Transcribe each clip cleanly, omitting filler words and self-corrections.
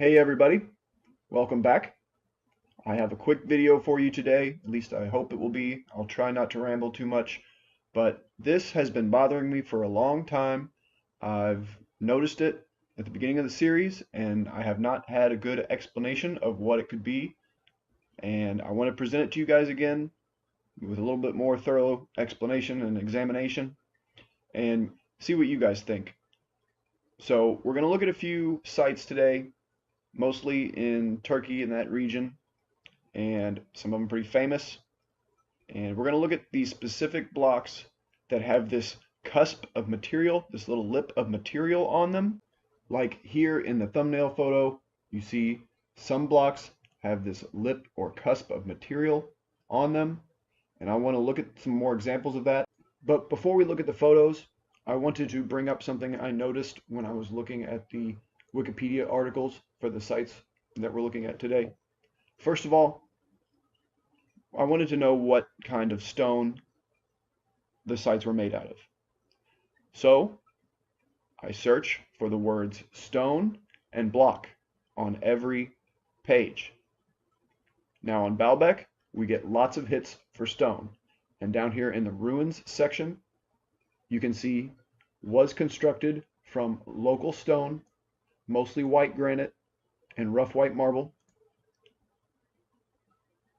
Hey everybody, welcome back. I have a quick video for you today, at least I hope it will be. I'll try not to ramble too much, but this has been bothering me for a long time. I've noticed it at the beginning of the series, and I have not had a good explanation of what it could be, and I want to present it to you guys again with a little bit more thorough explanation and examination, and see what you guys think. So we're going to look at a few sites today, mostly in Turkey in that region, and some of them pretty famous. And we're going to look at these specific blocks that have this cusp of material, this little lip of material on them. Like here in the thumbnail photo, you see some blocks have this lip or cusp of material on them. And I want to look at some more examples of that. But before we look at the photos, I wanted to bring up something I noticed when I was looking at the Wikipedia articles for the sites that we're looking at today. First of all, I wanted to know what kind of stone the sites were made out of. So I search for the words stone and block on every page. Now on Baalbek, we get lots of hits for stone. And down here in the ruins section, you can see was constructed from local stone, mostly white granite and rough white marble.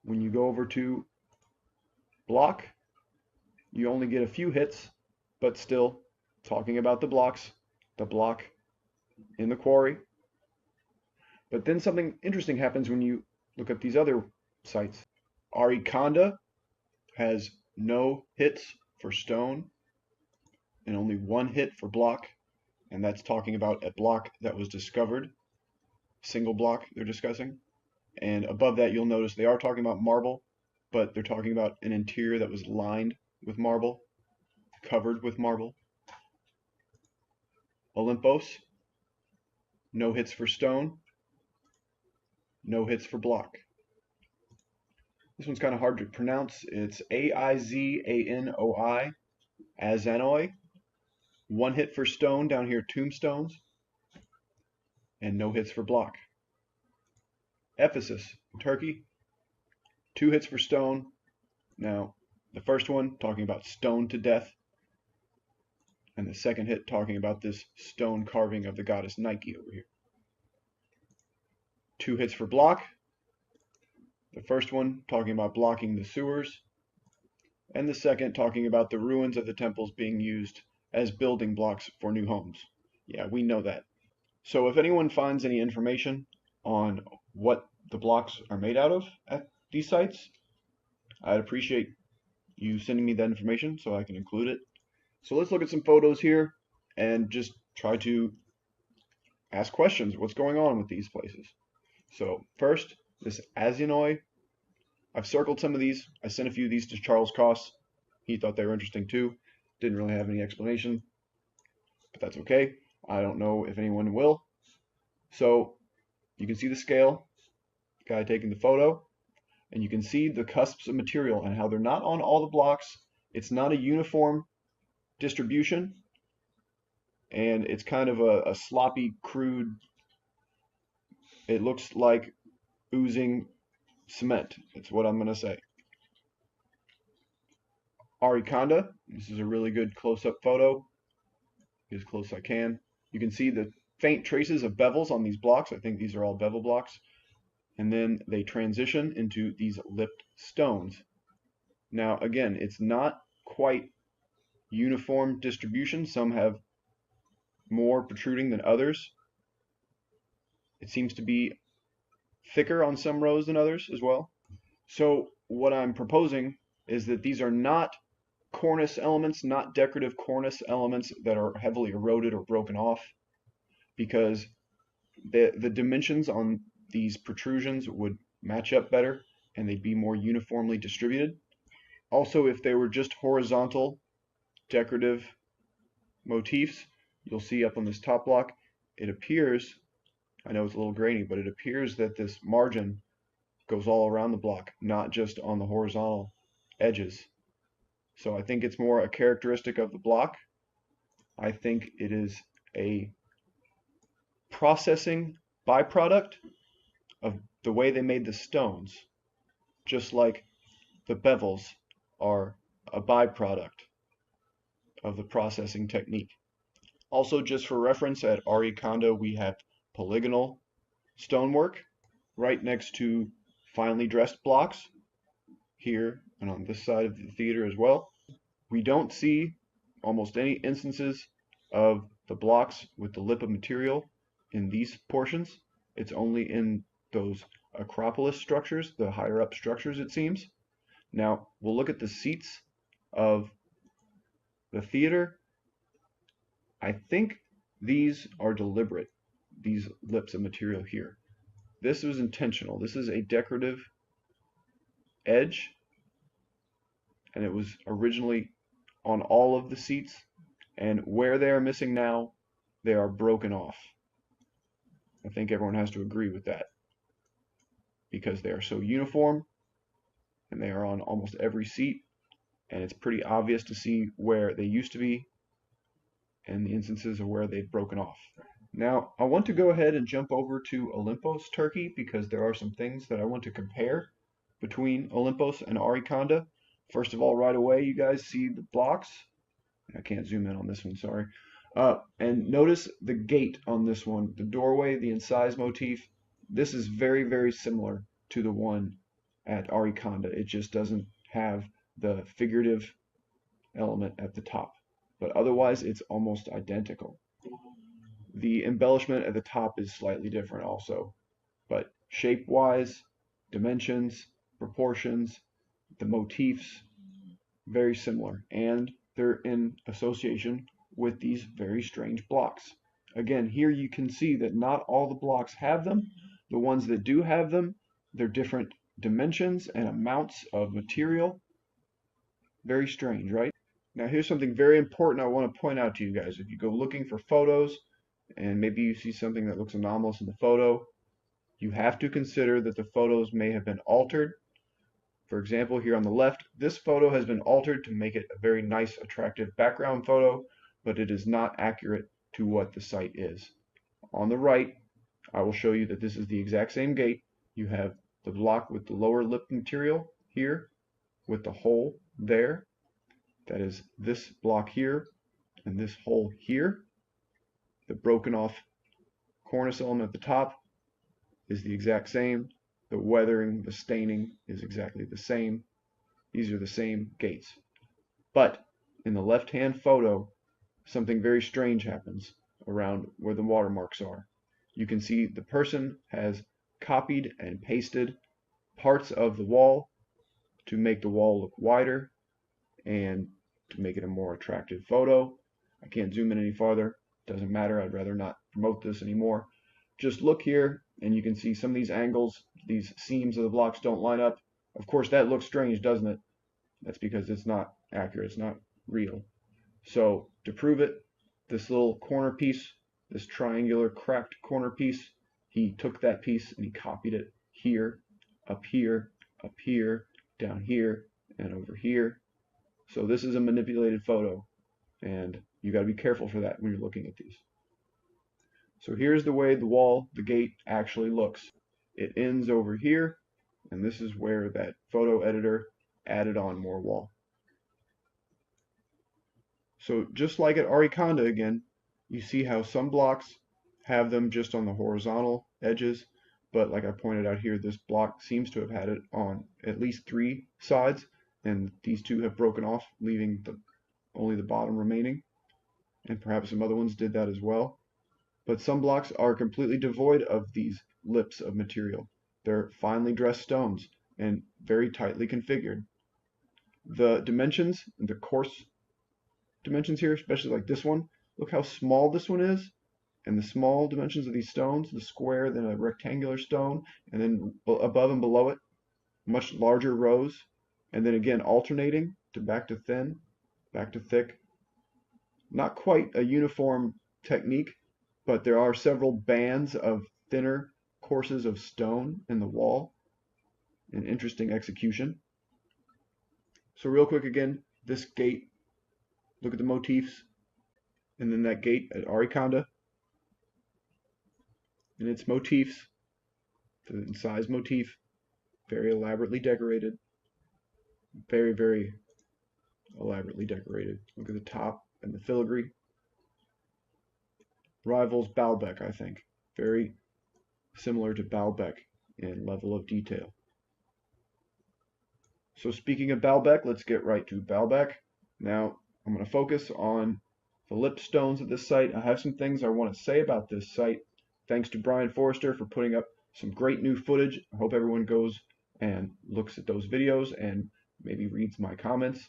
When you go over to block, you only get a few hits, but still talking about the block in the quarry. But then something interesting happens when you look at these other sites. Arykanda has no hits for stone and only one hit for block, and that's talking about a block that was discovered, single block they're discussing. And above that, you'll notice they are talking about marble, but they're talking about an interior that was lined with marble, covered with marble. Olympos, no hits for stone, no hits for block. This one's kind of hard to pronounce. It's Aizanoi, Aizanoi. One hit for stone down here, tombstones, and no hits for block. Ephesus, Turkey, 2 hits for stone. Now, the first one talking about stone to death, and the second hit talking about this stone carving of the goddess Nike over here. 2 hits for block. The first one talking about blocking the sewers, and the second talking about the ruins of the temples being used as building blocks for new homes. Yeah, we know that. So if anyone finds any information on what the blocks are made out of at these sites, I'd appreciate you sending me that information so I can include it. So let's look at some photos here and just try to ask questions. What's going on with these places? So first, this Aizanoi. I've circled some of these. I sent a few of these to Charles Koss. He thought they were interesting too. Didn't really have any explanation, but that's okay. I don't know if anyone will. So you can see the scale, the guy taking the photo, and you can see the cusps of material and how they're not on all the blocks. It's not a uniform distribution, and it's kind of a sloppy, crude, it looks like oozing cement. That's what I'm going to say. Arykanda, this is a really good close-up photo, as close as I can. You can see the faint traces of bevels on these blocks. I think these are all bevel blocks. And then they transition into these lipped stones. Now again, it's not quite uniform distribution. Some have more protruding than others. It seems to be thicker on some rows than others as well. So what I'm proposing is that these are not cornice elements, not decorative cornice elements that are heavily eroded or broken off, because the dimensions on these protrusions would match up better and they'd be more uniformly distributed. Also, if they were just horizontal decorative motifs, you'll see up on this top block, it appears, I know it's a little grainy, but it appears that this margin goes all around the block, not just on the horizontal edges. So I think it's more a characteristic of the block. I think it is a processing byproduct of the way they made the stones, just like the bevels are a byproduct of the processing technique. Also, just for reference, at Arykanda we have polygonal stonework right next to finely dressed blocks here and on this side of the theater as well. We don't see almost any instances of the blocks with the lip of material in these portions. It's only in those Acropolis structures, the higher up structures it seems. Now we'll look at the seats of the theater. I think these are deliberate, these lips of material here. This was intentional. This is a decorative edge, and it was originally on all of the seats, and where they are missing now, they are broken off. I think everyone has to agree with that because they are so uniform and they are on almost every seat, and it's pretty obvious to see where they used to be and the instances of where they've broken off. Now, I want to go ahead and jump over to Olympos, Turkey, because there are some things that I want to compare between Olympos and Arykanda. First of all, right away, you guys see the blocks. I can't zoom in on this one, sorry. And notice the gate on this one, the doorway, the incise motif. This is very, very similar to the one at Arykanda. It just doesn't have the figurative element at the top, but otherwise it's almost identical. The embellishment at the top is slightly different also, but shape-wise, dimensions, proportions, the motifs, very similar, and they're in association with these very strange blocks. Again, here you can see that not all the blocks have them. The ones that do have them, they're different dimensions and amounts of material. Very strange, right? Now here's something very important I want to point out to you guys. If you go looking for photos and maybe you see something that looks anomalous in the photo, you have to consider that the photos may have been altered. For example, here on the left, this photo has been altered to make it a very nice, attractive background photo, but it is not accurate to what the site is. On the right, I will show you that this is the exact same gate. You have the block with the lower lip material here, with the hole there. That is this block here, and this hole here. The broken off cornice element at the top is the exact same. The weathering, the staining is exactly the same. These are the same gates. But in the left-hand photo, something very strange happens around where the watermarks are. You can see the person has copied and pasted parts of the wall to make the wall look wider and to make it a more attractive photo. I can't zoom in any farther. Doesn't matter. I'd rather not promote this anymore. Just look here and you can see some of these angles, these seams of the blocks don't line up. Of course, that looks strange, doesn't it? That's because it's not accurate. It's not real. So to prove it, this little corner piece, this triangular cracked corner piece, he took that piece and he copied it here, up here, up here, down here, and over here. So this is a manipulated photo, and you got to be careful for that when you're looking at these. So here's the way the wall, the gate, actually looks. It ends over here, and this is where that photo editor added on more wall. So just like at Arykanda again, you see how some blocks have them just on the horizontal edges, but like I pointed out here, this block seems to have had it on at least 3 sides, and these 2 have broken off, leaving only the bottom remaining, and perhaps some other ones did that as well. But some blocks are completely devoid of these lips of material. They're finely dressed stones and very tightly configured. The dimensions, the coarse dimensions here, especially like this one, look how small this one is, and the small dimensions of these stones, the square, then a rectangular stone, and then above and below it, much larger rows, and then again alternating to back to thin, back to thick. Not quite a uniform technique, but there are several bands of thinner courses of stone in the wall. An interesting execution. So real quick again, this gate, look at the motifs, and then that gate at Arykanda. in its motifs, the incised motif, very elaborately decorated, very, very elaborately decorated. Look at the top and the filigree. Rivals Baalbek, I think. Very similar to Baalbek in level of detail. So speaking of Baalbek, let's get right to Baalbek. Now, I'm going to focus on the lip stones at this site. I have some things I want to say about this site. Thanks to Brian Forrester for putting up some great new footage. I hope everyone goes and looks at those videos and maybe reads my comments.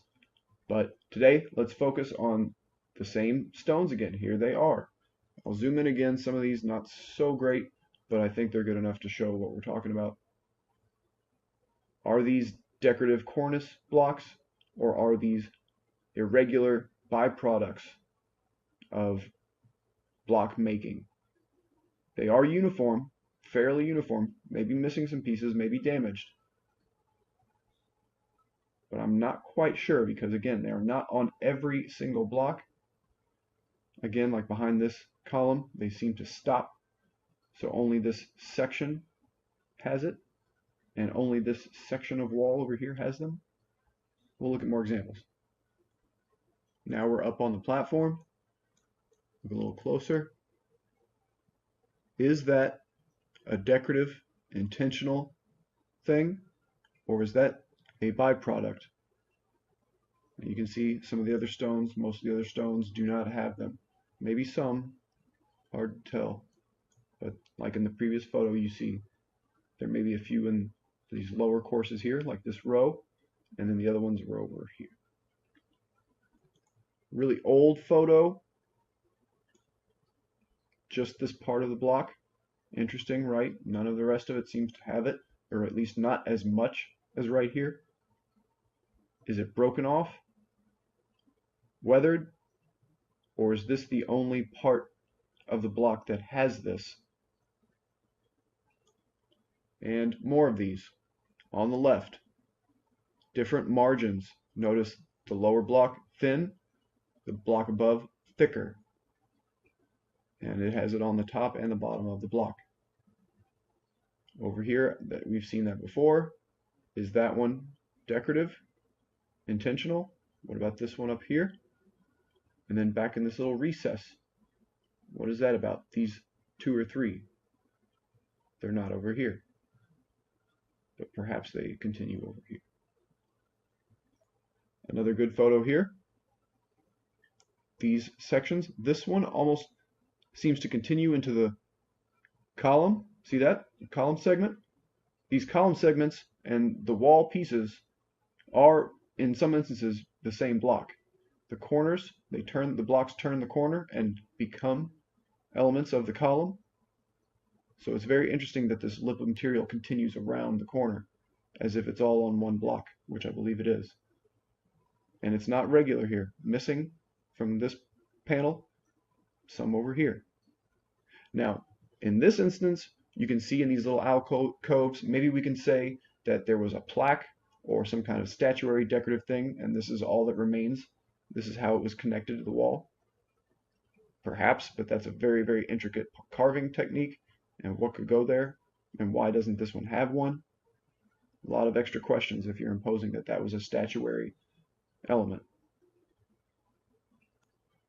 But today, let's focus on the same stones again. Here they are. I'll zoom in again. Some of these not so great, but I think they're good enough to show what we're talking about. Are these decorative cornice blocks, or are these irregular byproducts of block making? They are uniform, fairly uniform, maybe missing some pieces, maybe damaged. But I'm not quite sure because, again, they are not on every single block. Again, like behind this column, they seem to stop. So only this section has it, and only this section of wall over here has them. We'll look at more examples. Now we're up on the platform. Look a little closer. Is that a decorative, intentional thing, or is that a byproduct? And you can see some of the other stones, most of the other stones do not have them. Maybe some, hard to tell. But like in the previous photo, you see there may be a few in these lower courses here, like this row, and then the other ones are over here. Really old photo, just this part of the block. Interesting, right? None of the rest of it seems to have it, or at least not as much as right here. Is it broken off? Weathered? Or is this the only part of the block that has this? And more of these. On the left, different margins. Notice the lower block thin, the block above thicker. And it has it on the top and the bottom of the block. Over here, that we've seen that before. Is that one decorative? Intentional? What about this one up here? And then back in this little recess. What is that about? These two or three. They're not over here. But perhaps they continue over here. Another good photo here. These sections. This one almost seems to continue into the column. See that? The column segment? These column segments and the wall pieces are, in some instances, the same block. The corners, the blocks turn the corner and become elements of the column. So it's very interesting that this lip material continues around the corner as if it's all on one block, which I believe it is. And it's not regular here. Missing from this panel, some over here. Now, in this instance, you can see in these little alcoves, maybe we can say that there was a plaque or some kind of statuary decorative thing, and this is all that remains. This is how it was connected to the wall. Perhaps, but that's a very, very intricate carving technique, and what could go there, and why doesn't this one have one? A lot of extra questions if you're imposing that that was a statuary element.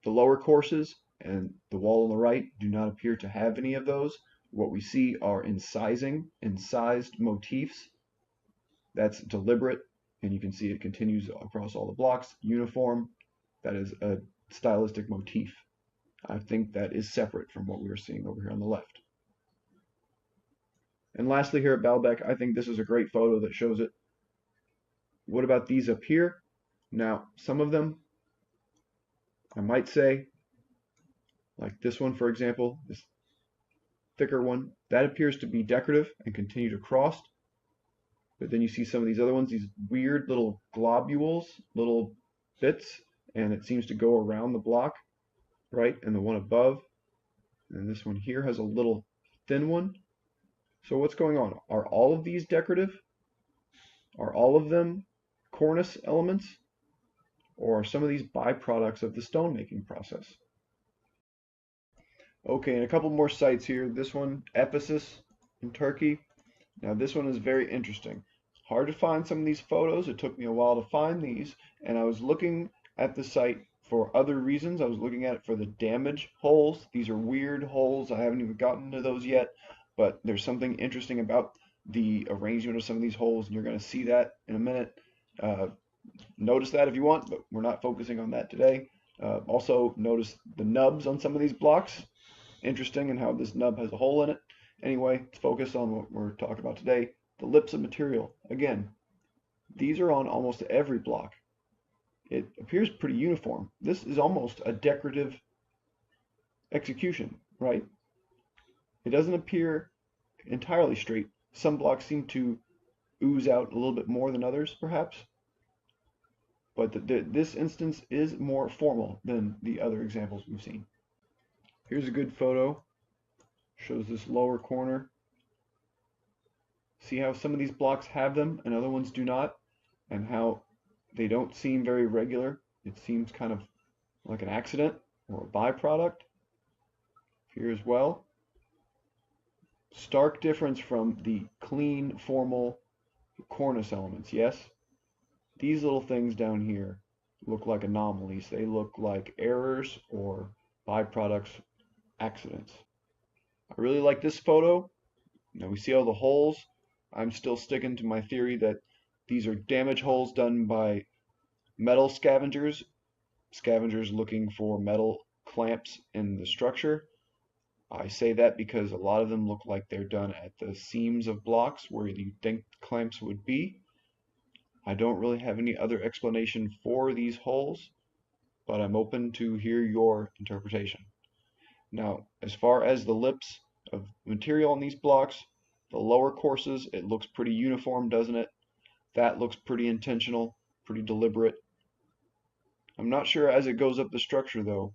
The lower courses and the wall on the right do not appear to have any of those. What we see are incised motifs. That's deliberate, and you can see it continues across all the blocks. Uniform, that is a stylistic motif. I think that is separate from what we were seeing over here on the left. And lastly here at Baalbek, I think this is a great photo that shows it. What about these up here? Now, some of them, I might say, like this one, for example, this thicker one, that appears to be decorative and continue to cross. But then you see some of these other ones, these weird little globules, little bits, and it seems to go around the block, right? And the one above, and this one here has a little thin one. So what's going on? Are all of these decorative? Are all of them cornice elements? Or are some of these byproducts of the stone making process? Okay, and a couple more sites here. This one, Ephesus in Turkey. Now this one is very interesting. It's hard to find some of these photos. It took me a while to find these, and I was looking at the site for other reasons. I was looking at it for the damage holes. These are weird holes. I haven't even gotten to those yet, but there's something interesting about the arrangement of some of these holes, and you're going to see that in a minute. Uh, Notice that if you want, but we're not focusing on that today. Also, notice the nubs on some of these blocks. Interesting in how this nub has a hole in it. Anyway, let's focus on what we're talking about today. The lips of material. Again, these are on almost every block. It appears pretty uniform. This is almost a decorative execution, right? It doesn't appear entirely straight. Some blocks seem to ooze out a little bit more than others, perhaps. But this instance is more formal than the other examples we've seen. Here's a good photo. Shows this lower corner. See how some of these blocks have them and other ones do not, and how they don't seem very regular. It seems kind of like an accident or a byproduct. Here as well. Stark difference from the clean, formal cornice elements, yes? These little things down here look like anomalies. They look like errors or byproducts, accidents. I really like this photo. Now we see all the holes. I'm still sticking to my theory that these are damage holes done by metal scavengers, looking for metal clamps in the structure. I say that because a lot of them look like they're done at the seams of blocks where you think clamps would be. I don't really have any other explanation for these holes, but I'm open to hear your interpretation. Now, as far as the lips of material on these blocks, the lower courses, it looks pretty uniform, doesn't it? That looks pretty intentional, pretty deliberate. I'm not sure as it goes up the structure though.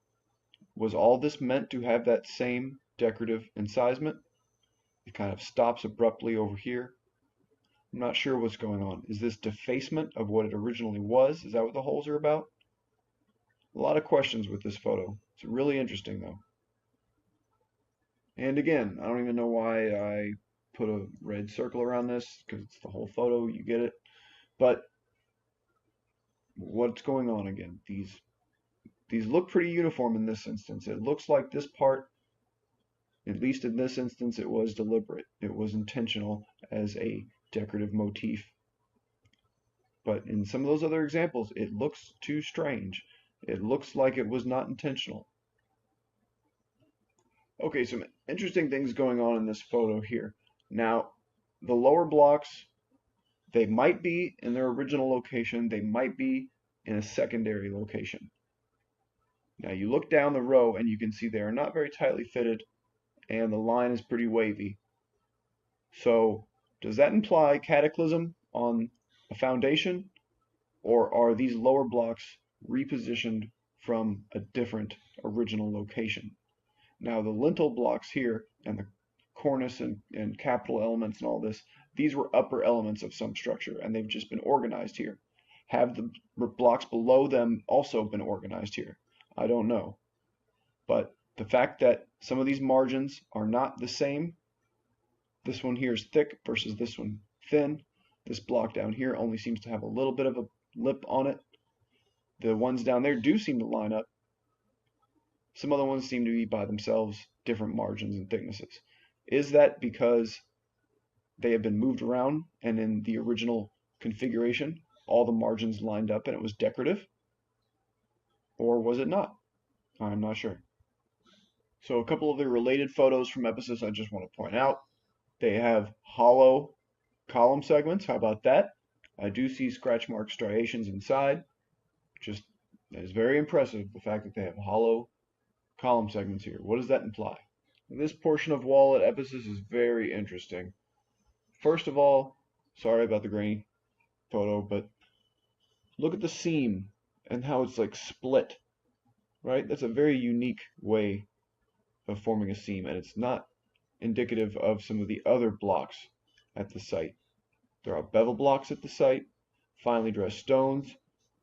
Was all this meant to have that same decorative incisement? It kind of stops abruptly over here. I'm not sure what's going on. Is this defacement of what it originally was? Is that what the holes are about? A lot of questions with this photo. It's really interesting though. And again, I don't even know why I put a red circle around this, because it's the whole photo, you get it. But what's going on again? These look pretty uniform in this instance. It looks like this part, at least in this instance, it was deliberate. It was intentional as a decorative motif. But in some of those other examples, it looks too strange. It looks like it was not intentional. Okay, some interesting things going on in this photo here. Now, the lower blocks, they might be in their original location, they might be in a secondary location. Now you look down the row and you can see they are not very tightly fitted and the line is pretty wavy. So does that imply cataclysm on a foundation, or are these lower blocks repositioned from a different original location? Now the lintel blocks here and the cornice and capital elements and all this, these were upper elements of some structure and they've just been organized here. Have the blocks below them also been organized here? I don't know. But the fact that some of these margins are not the same, this one here is thick versus this one thin. This block down here only seems to have a little bit of a lip on it. The ones down there do seem to line up. Some other ones seem to be by themselves different margins and thicknesses. Is that because they have been moved around and in the original configuration all the margins lined up and it was decorative? Or was it not? I'm not sure. So a couple of the related photos from Ephesus I just want to point out. They have hollow column segments. How about that? I do see scratch mark striations inside. Just that is very impressive, the fact that they have hollow column segments here. What does that imply? This portion of wall at Ephesus is very interesting. First of all, sorry about the grainy photo, but look at the seam and how it's like split, right? That's a very unique way of forming a seam, and it's not indicative of some of the other blocks at the site. There are bevel blocks at the site, finely dressed stones,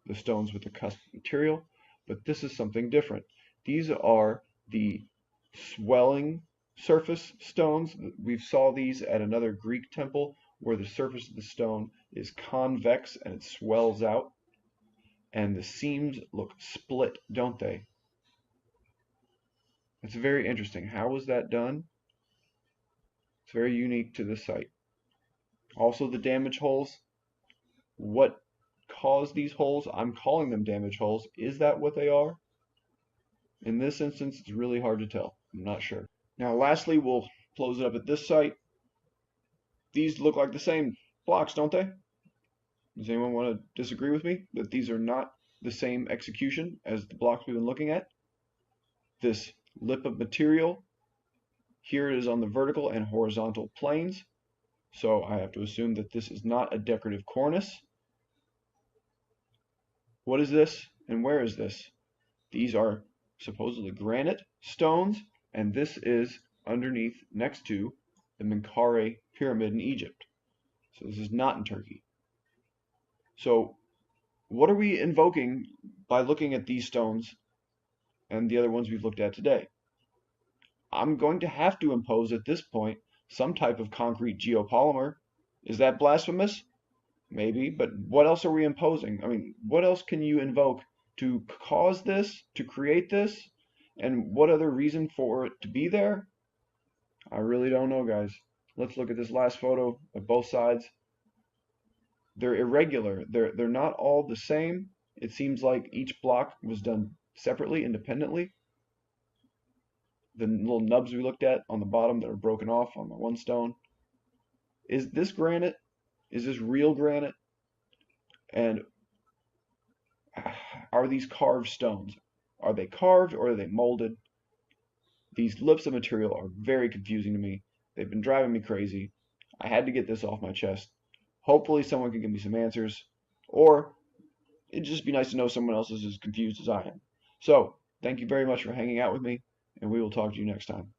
the stones with the custom material, but this is something different. These are the swelling surface stones. We saw these at another Greek temple where the surface of the stone is convex and it swells out. And the seams look split, don't they? It's very interesting. How was that done? It's very unique to this site. Also the damage holes. What caused these holes? I'm calling them damage holes. Is that what they are? In this instance, it's really hard to tell. I'm not sure. Now, lastly, we'll close it up at this site. These look like the same blocks, don't they? Does anyone want to disagree with me that these are not the same execution as the blocks we've been looking at? This lip of material, here it is on the vertical and horizontal planes. So I have to assume that this is not a decorative cornice. What is this and where is this? These are supposedly granite stones, and this is underneath, next to the Menkaure pyramid in Egypt. So this is not in Turkey. So what are we invoking by looking at these stones and the other ones we've looked at today? I'm going to have to impose at this point some type of concrete geopolymer. Is that blasphemous? Maybe, but what else are we imposing? I mean, what else can you invoke to cause this, to create this, and what other reason for it to be there? I really don't know, guys. Let's look at this last photo of both sides. They're irregular. They're not all the same. It seems like each block was done separately, independently. The little nubs we looked at on the bottom that are broken off on the one stone. Is this granite? Is this real granite? And are these carved stones? Are they carved or are they molded? These lips of material are very confusing to me. They've been driving me crazy. I had to get this off my chest. Hopefully someone can give me some answers, or it'd just be nice to know someone else is as confused as I am. So, thank you very much for hanging out with me, and we will talk to you next time.